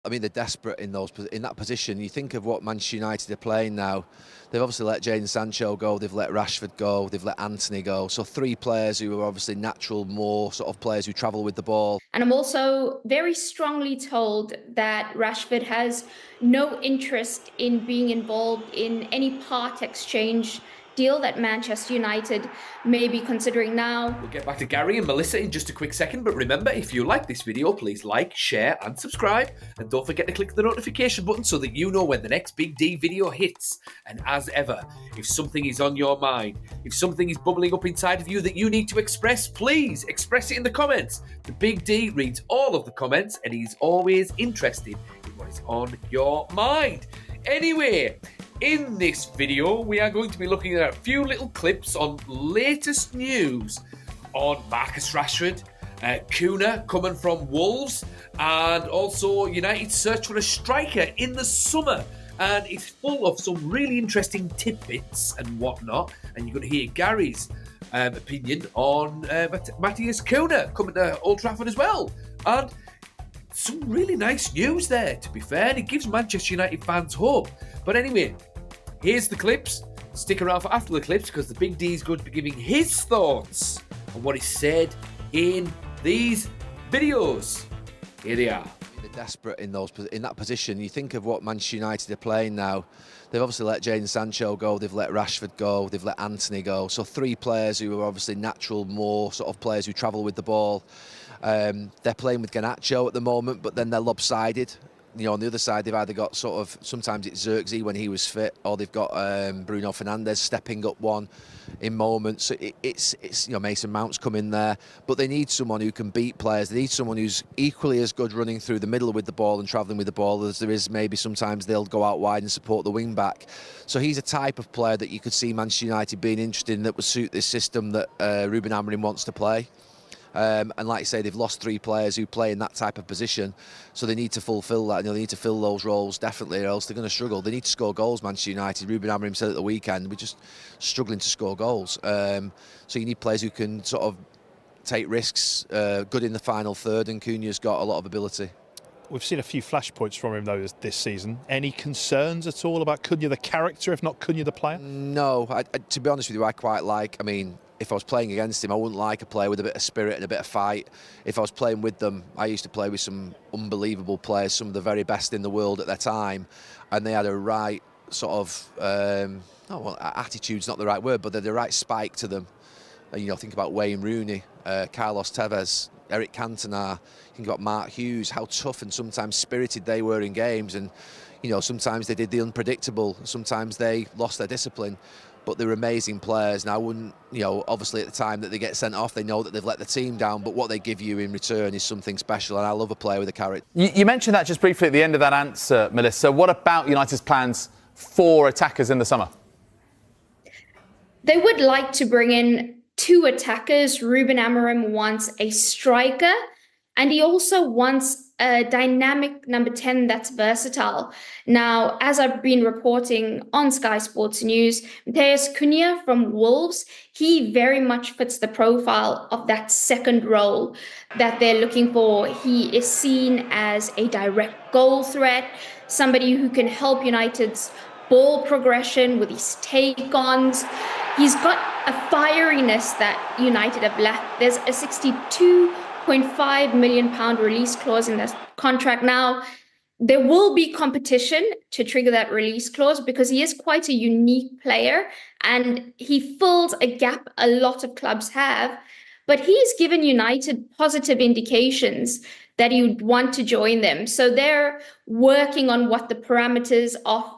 I mean, they're desperate in that position. You think of what Manchester United are playing now. They've obviously let Jadon Sancho go. They've let Rashford go. They've let Antony go. So 3 players who are obviously natural, more sort of players who travel with the ball. And I'm also very strongly told that Rashford has no interest in being involved in any part exchange deal that Manchester United may be considering now. We'll get back to Gary and Melissa in just a quick second, but remember, if you like this video, please like, share and subscribe, and don't forget to click the notification button so that you know when the next Big D video hits. And as ever, if something is on your mind, if something is bubbling up inside of you that you need to express, please express it in the comments. The Big D reads all of the comments and he's always interested in what is on your mind. Anyway, in this video, we are going to be looking at a few little clips on latest news on Marcus Rashford, Cunha coming from Wolves, and also United's search for a striker in the summer. And it's full of some really interesting tidbits and whatnot. And you're going to hear Gary's opinion on Matheus Cunha coming to Old Trafford as well. And some really nice news there, to be fair. And it gives Manchester United fans hope. But anyway, here's the clips. Stick around for after the clips because the Big D is going to be giving his thoughts on what is said in these videos. Here they are. They're desperate in that position. You think of what Manchester United are playing now. They've obviously let Jadon Sancho go. They've let Rashford go. They've let Antony go. So 3 players who are obviously natural, more sort of players who travel with the ball. They're playing with Garnacho at the moment, but then they're lopsided. You know, on the other side, they've either got sort of, sometimes it's Xerxes when he was fit, or they've got Bruno Fernandes stepping up one in moments. So it's you know, Mason Mount's come in there, but they need someone who can beat players. They need someone who's equally as good running through the middle with the ball and travelling with the ball as there is maybe sometimes they'll go out wide and support the wing back. So he's a type of player that you could see Manchester United being interested in that would suit this system that Ruben Amorim wants to play. And like I say, they've lost 3 players who play in that type of position, so they need to fulfil that. You know, they need to fill those roles definitely, or else they're going to struggle. They need to score goals. Manchester United, Ruben Amorim said at the weekend, we're just struggling to score goals. So you need players who can sort of take risks, good in the final third, and Cunha's got a lot of ability. We've seen a few flashpoints from him though this season. Any concerns at all about Cunha the character, if not Cunha the player? No, to be honest with you, I quite like. I mean, if I was playing against him, I wouldn't like a player with a bit of spirit and a bit of fight. If I was playing with them, I used to play with some unbelievable players, some of the very best in the world at their time, and they had a right sort of, attitude's not the right word, but they had the right spike to them. You know, think about Wayne Rooney, Carlos Tevez, Eric Cantona, think about Mark Hughes, how tough and sometimes spirited they were in games. And, you know, sometimes they did the unpredictable, sometimes they lost their discipline. But they're amazing players. Now, I wouldn't, you know, obviously at the time that they get sent off, they know that they've let the team down, but what they give you in return is something special, and I love a player with a character. You mentioned that just briefly at the end of that answer, Melissa. What about United's plans for attackers in the summer? They would like to bring in 2 attackers. Ruben Amorim wants a striker, and he also wants a dynamic number 10 that's versatile. Now, as I've been reporting on Sky Sports News, Matheus Cunha from Wolves, he very much fits the profile of that second role that they're looking for. He is seen as a direct goal threat, somebody who can help United's ball progression with his take-ons. He's got a fieriness that United have lacked. There's a £62.5 million release clause in the contract. Now, there will be competition to trigger that release clause because he is quite a unique player and he fills a gap a lot of clubs have. But he's given United positive indications that he would want to join them. So they're working on what the parameters of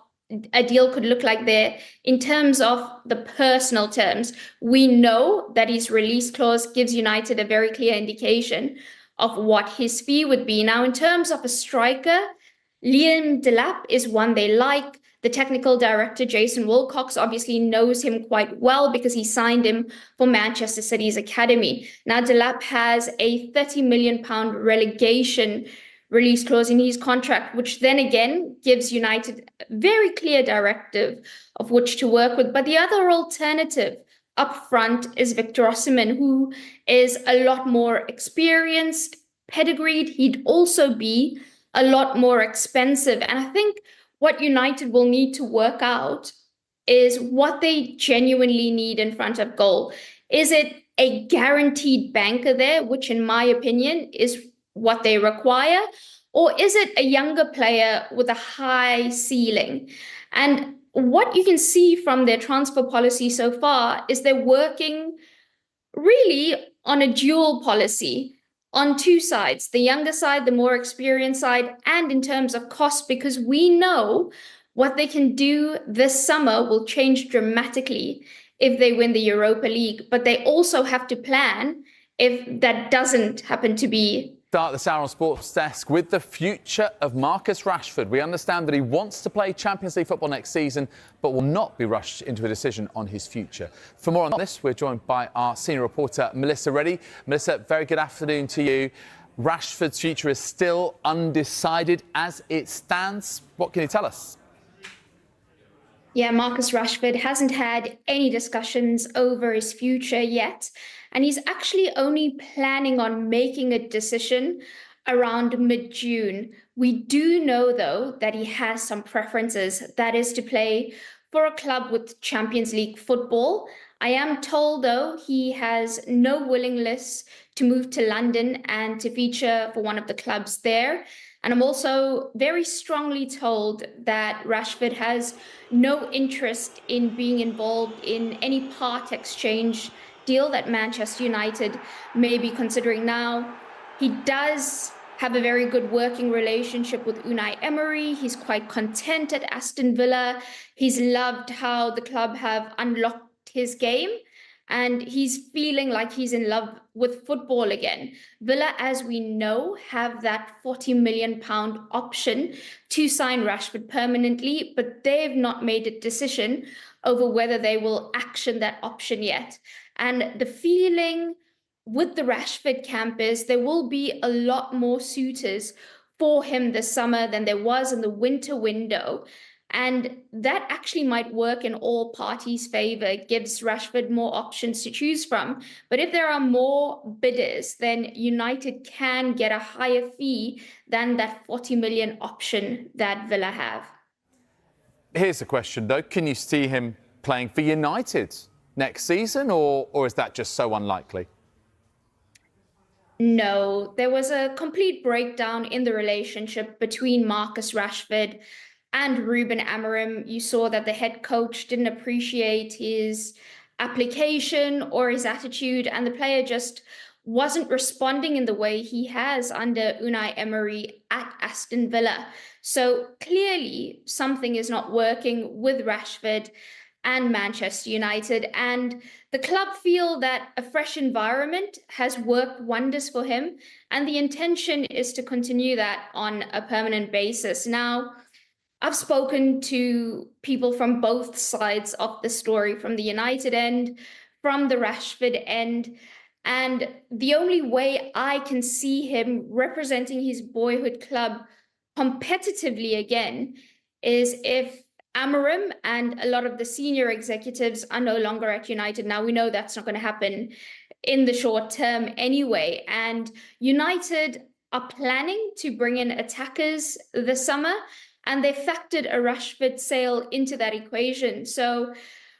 a deal could look like there. In terms of the personal terms, we know that his release clause gives United a very clear indication of what his fee would be. Now, in terms of a striker, Liam Delap is one they like. The technical director, Jason Wilcox, obviously knows him quite well because he signed him for Manchester City's academy. Now, Delap has a £30 million relegation release clause in his contract, which then again gives United a very clear directive of which to work with. But the other alternative up front is Victor Osimhen, who is a lot more experienced, pedigreed. He'd also be a lot more expensive. And I think what United will need to work out is what they genuinely need in front of goal. Is it a guaranteed banker there, which in my opinion is what they require? Or is it a younger player with a high ceiling? And what you can see from their transfer policy so far is they're working really on a dual policy on two sides, the younger side, the more experienced side, and in terms of cost, because we know what they can do this summer will change dramatically if they win the Europa League. But they also have to plan if that doesn't happen to be. Start this hour on Sports Desk with the future of Marcus Rashford. We understand that he wants to play Champions League football next season, but will not be rushed into a decision on his future. For more on this, we're joined by our senior reporter, Melissa Reddy. Melissa, very good afternoon to you. Rashford's future is still undecided as it stands. What can you tell us? Yeah, Marcus Rashford hasn't had any discussions over his future yet. And he's actually only planning on making a decision around mid-June. We do know, though, that he has some preferences. That is to play for a club with Champions League football. I am told, though, he has no willingness to move to London and to feature for one of the clubs there. And I'm also very strongly told that Rashford has no interest in being involved in any part exchange deal that Manchester United may be considering now. He does have a very good working relationship with Unai Emery. He's quite content at Aston Villa. He's loved how the club have unlocked his game, and he's feeling like he's in love with football again. Villa, as we know, have that £40 million option to sign Rashford permanently, but they've not made a decision over whether they will action that option yet. And the feeling with the Rashford camp is there will be a lot more suitors for him this summer than there was in the winter window. And that actually might work in all parties' favor. It gives Rashford more options to choose from. But if there are more bidders, then United can get a higher fee than that 40 million option that Villa have. Here's a question, though. Can you see him playing for United next season, or is that just so unlikely? No, there was a complete breakdown in the relationship between Marcus Rashford and Ruben Amorim. You saw that the head coach didn't appreciate his application or his attitude, and the player just wasn't responding in the way he has under Unai Emery at Aston Villa. So clearly something is not working with Rashford and Manchester United, and the club feel that a fresh environment has worked wonders for him, and the intention is to continue that on a permanent basis. Now, I've spoken to people from both sides of the story, from the United end, from the Rashford end, and the only way I can see him representing his boyhood club competitively again is if Amorim and a lot of the senior executives are no longer at United. Now, we know that's not going to happen in the short term anyway. And United are planning to bring in attackers this summer, and they factored a Rashford sale into that equation. So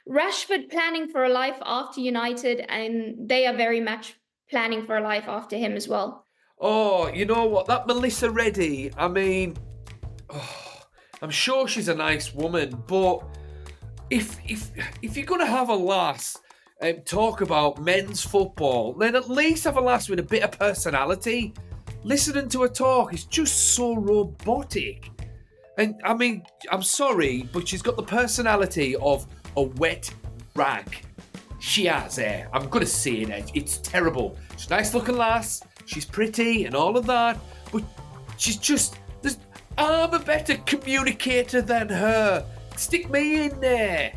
Rashford planning for a life after United, and they are very much planning for a life after him as well. Oh, you know what? That Melissa Reddy, I mean, I'm sure she's a nice woman, but if you're going to have a lass talk about men's football, then at least have a lass with a bit of personality. Listening to her talk is just so robotic. And I mean, I'm sorry, but she's got the personality of a wet rag. She has hair. I'm going to say it. It's terrible. She's a nice looking lass. She's pretty and all of that. But she's just... I'm a better communicator than her. Stick me in there.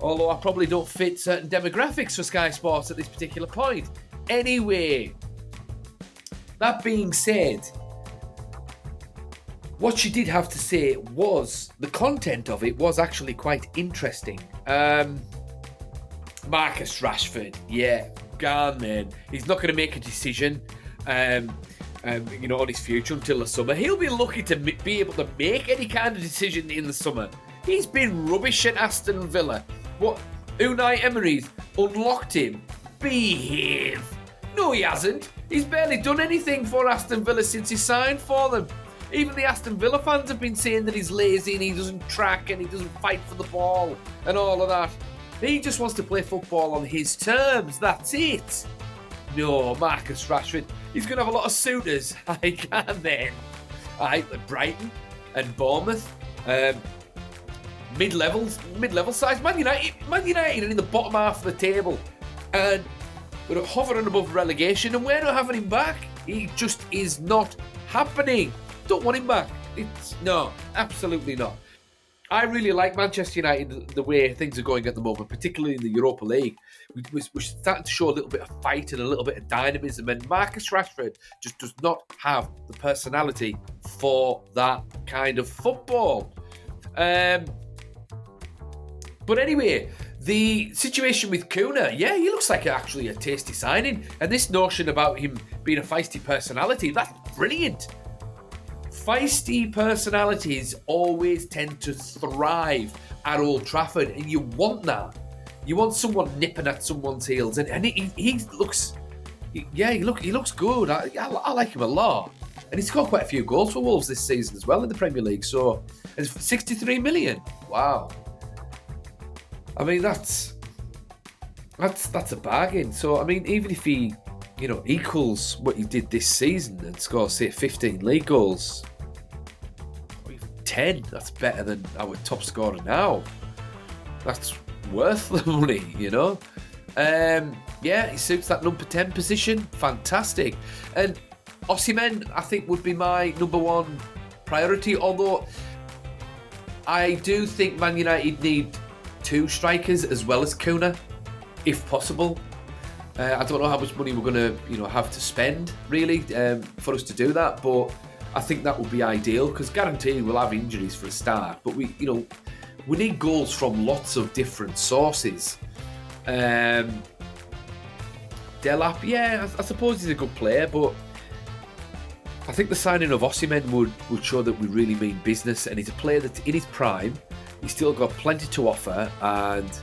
Although I probably don't fit certain demographics for Sky Sports at this particular point. Anyway, that being said, what she did have to say was, the content of it was actually quite interesting. Marcus Rashford, yeah, gone, man. He's not going to make a decision. on his future until the summer. He'll be lucky to be able to make any kind of decision in the summer. He's been rubbish at Aston Villa. What? Unai Emery's unlocked him? Behave. No, he hasn't. He's barely done anything for Aston Villa since he signed for them. Even the Aston Villa fans have been saying that he's lazy and he doesn't track and he doesn't fight for the ball and all of that. He just wants to play football on his terms. That's it. No, Marcus Rashford. He's going to have a lot of suitors. I can then. Brighton and Bournemouth. Mid-level size. Man United are in the bottom half of the table. And we're hovering above relegation and we're not having him back. He just is not happening. Don't want him back. No, absolutely not. I really like Manchester United, the way things are going at the moment, particularly in the Europa League. We're starting to show a little bit of fight and a little bit of dynamism, and Marcus Rashford just does not have the personality for that kind of football. But anyway, the situation with Cunha, he looks like actually a tasty signing. And this notion about him being a feisty personality, that's brilliant. Feisty personalities always tend to thrive at Old Trafford, and you want that. You want someone nipping at someone's heels, and he looks good. I like him a lot, and he's scored quite a few goals for Wolves this season as well in the Premier League. So, it's 63 million. Wow. I mean, that's a bargain. So, I mean, even if he, equals what he did this season and scores, say, 15 league goals, or even 10, that's better than our top scorer now. That's worth the money, he suits that number 10 position. Fantastic. And Osimhen, I think, would be my number one priority, although I do think Man United need 2 strikers as well as Cunha, if possible. I don't know how much money we're going to, have to spend really for us to do that, but I think that would be ideal because guaranteed we'll have injuries for a start. But we need goals from lots of different sources. Delap, I suppose he's a good player, but I think the signing of Osimhen would show that we really mean business, and he's a player that's in his prime. He's still got plenty to offer, and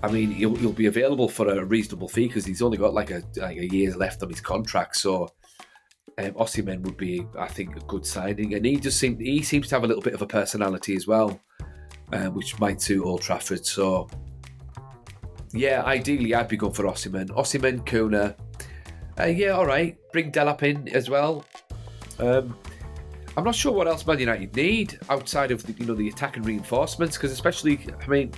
I mean, he'll be available for a reasonable fee because he's only got like a year left on his contract. So Osimhen would be, I think, a good signing, and he seems to have a little bit of a personality as well, which might suit Old Trafford. So ideally, I'd be going for Osimhen, Cunha. All right, bring Delap in as well. I'm not sure what else Man United need outside of the attacking reinforcements, because especially, I mean,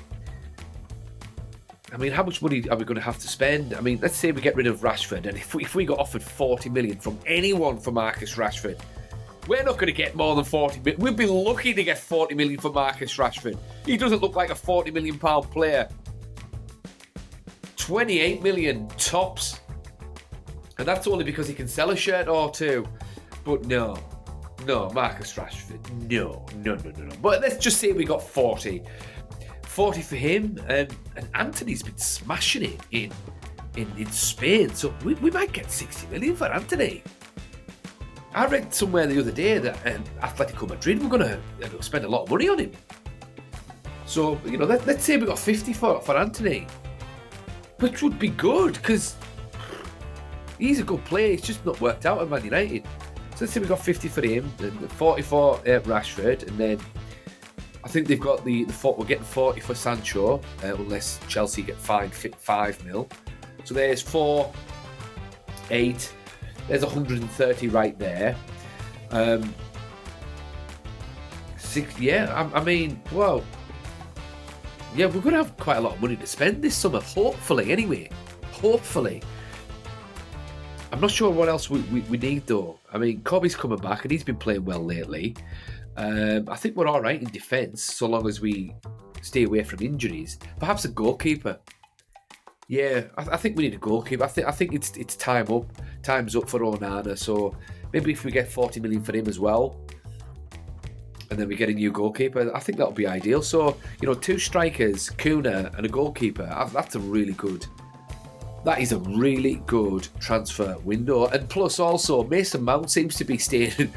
how much money are we going to have to spend? I mean, let's say we get rid of Rashford, and if we got offered 40 million from anyone for Marcus Rashford, we're not going to get more than 40 million. We'd be lucky to get 40 million for Marcus Rashford. He doesn't look like a 40 million pound player. 28 million tops. And that's only because he can sell a shirt or two. But no, Marcus Rashford, no. But let's just say we got 40 for him, and Anthony's been smashing it in Spain, so we might get 60 million for Anthony. I read somewhere the other day that Atletico Madrid were going to spend a lot of money on him. So let's say we got 50 for Anthony, which would be good because he's a good player. It's just not worked out at Man United. So let's say we got 50 for him, and 40 for Rashford, and then I think they've got we're getting 40 for Sancho, unless Chelsea get fined 5 mil. So there's 4, 8. There's 130 right there. 6. I mean, well, we're going to have quite a lot of money to spend this summer. Hopefully, anyway. Hopefully. I'm not sure what else we need though. I mean, Kobe's coming back and he's been playing well lately. I think we're all right in defence so long as we stay away from injuries. Perhaps a goalkeeper. Yeah, I think we need a goalkeeper. I think it's time's up for Onana. So maybe if we get 40 million for him as well, and then we get a new goalkeeper, I think that'll be ideal. So 2 strikers, Cunha, and a goalkeeper. That's a really good That is a really good transfer window. And plus also, Mason Mount seems to be staying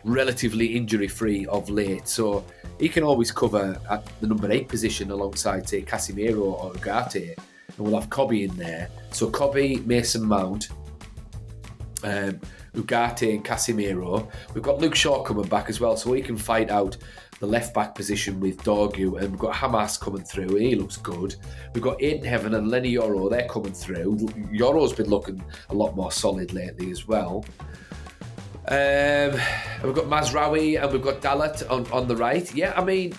relatively injury-free of late. So he can always cover at the number 8 position alongside, say, Casemiro or Ugarte. And we'll have Cobby in there. So Cobby, Mason Mount, Ugarte and Casemiro. We've got Luke Shaw coming back as well, so he can fight out the left-back position with Dorgu. And we've got Hamas coming through. He looks good. We've got Aiden Heaven and Lenny Yoro. They're coming through. Yoro's been looking a lot more solid lately as well. We've got Mazraoui and we've got Dalat on the right. Yeah, I mean,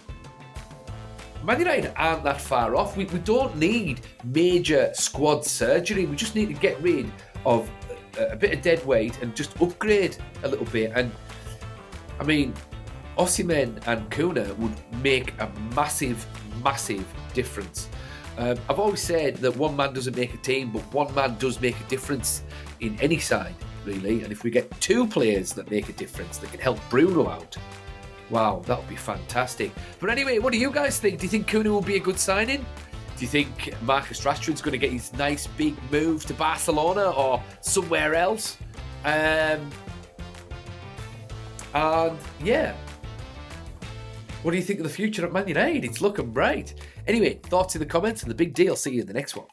Man United aren't that far off. We don't need major squad surgery. We just need to get rid of a bit of dead weight and just upgrade a little bit. And I mean, Osimhen and Cunha would make a massive, massive difference. I've always said that one man doesn't make a team, but one man does make a difference in any side, really. And if we get 2 players that make a difference, that can help Bruno out, wow, that would be fantastic. But anyway, what do you guys think? Do you think Cunha will be a good signing? Do you think Marcus Rashford's going to get his nice big move to Barcelona or somewhere else? And yeah, what do you think of the future at Man United? It's looking bright. Anyway, thoughts in the comments, and the big deal. See you in the next one.